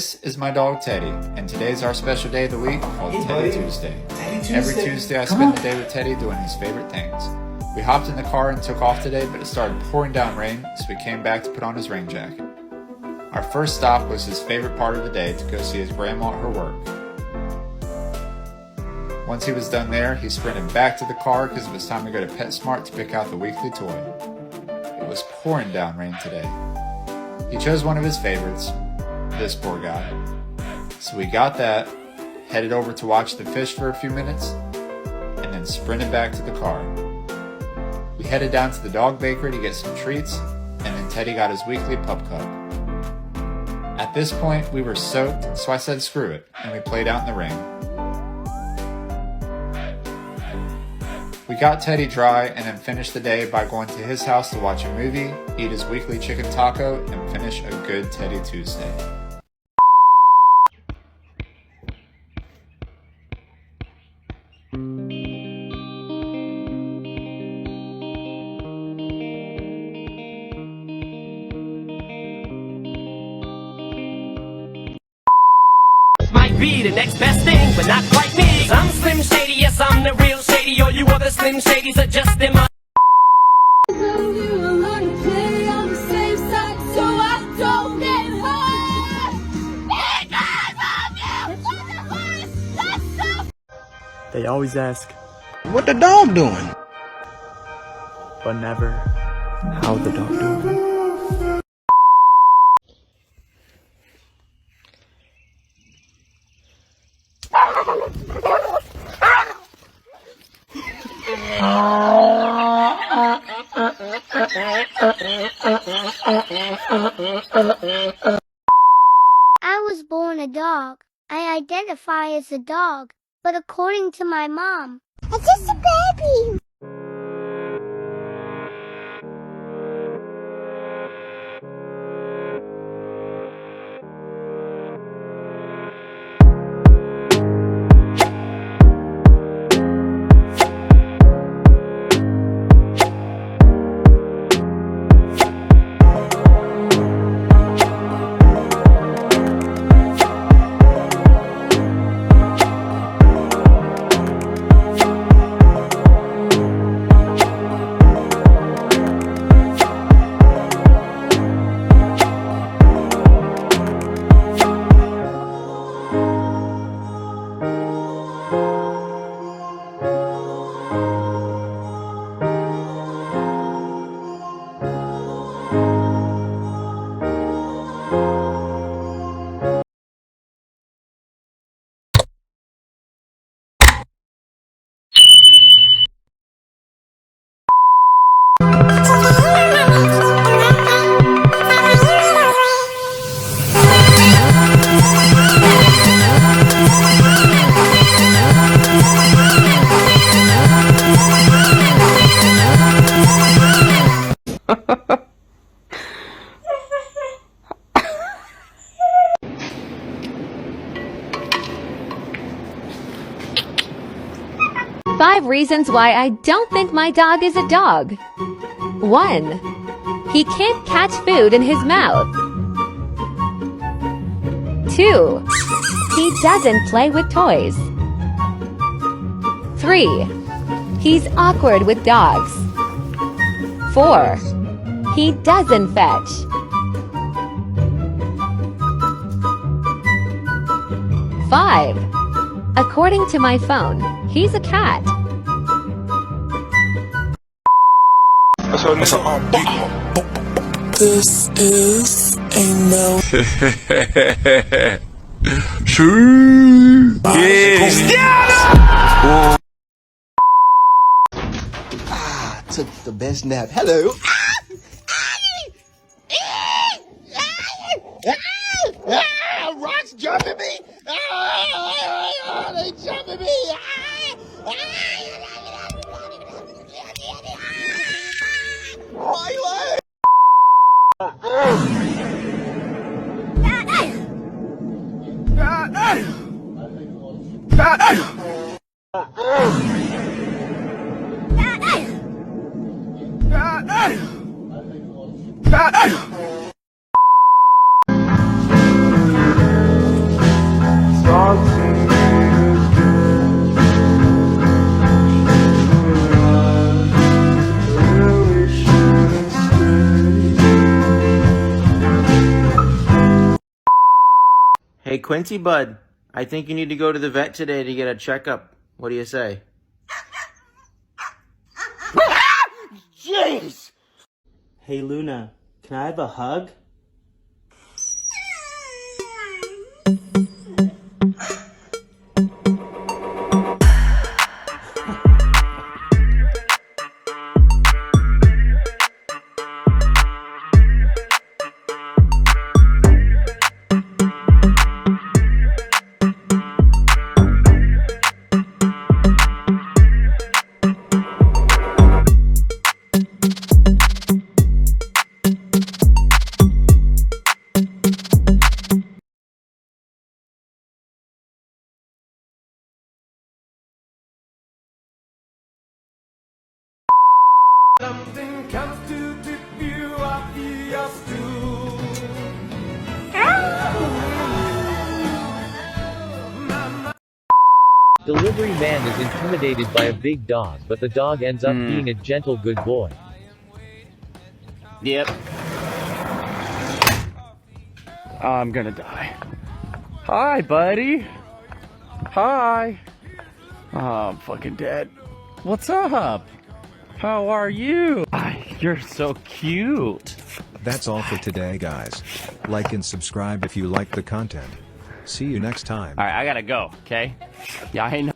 This is my dog Teddy, and today's our special day of the week called Teddy Tuesday. Every Tuesday I spend the day with Teddy doing his favorite things. We hopped in the car and took off today, but it started pouring down rain, so we came back to put on his rain jacket. Our first stop was his favorite part of the day, to go see his grandma at her work. Once he was done there, he sprinted back to the car because it was time to go to PetSmart to pick out the weekly toy. It was pouring down rain today. He chose one of his favorites, this poor guy. So we got that, headed over to watch the fish for a few minutes, and then sprinted back to the car. We headed down to the dog bakery to get some treats, and then Teddy got his weekly pup cup. At this point, we were soaked, so I said screw it, and we played out in the rain. We got Teddy dry and then finished the day by going to his house to watch a movie, eat his weekly chicken taco, and finish a good Teddy Tuesday. Might be the next best thing, but not quite me. I'm Slim Shady, yes, I'm the real Shady. All you other Slim Shadys are just in my. They always ask, what the dog doing? but never, how the dog doing. I was born a dog. I identify as a dog, but according to my mom, I'm just a baby. Five reasons why I don't think my dog is a dog. 1. He can't catch food in his mouth. 2. He doesn't play with toys. 3. He's awkward with dogs. 4. He doesn't fetch. 5. According to my phone, he's a cat. This is a no. Took the best nap. Hello. Rocks jumping me. They jumping me. Why you laughing? Quincy, bud, I think you need to go to the vet today to get a checkup. What do you say? Jeez! Hey Luna, can I have a hug? Something comes to tip you off your stool. Delivery man is intimidated by a big dog, but the dog ends up being a gentle good boy. Yep. I'm gonna die. Hi, buddy. Hi. Oh, I'm fucking dead. What's up? How are you? You're so cute. That's all for today, guys. Like and subscribe if you like the content. See you next time. Alright, I gotta go, okay? Yeah, I know.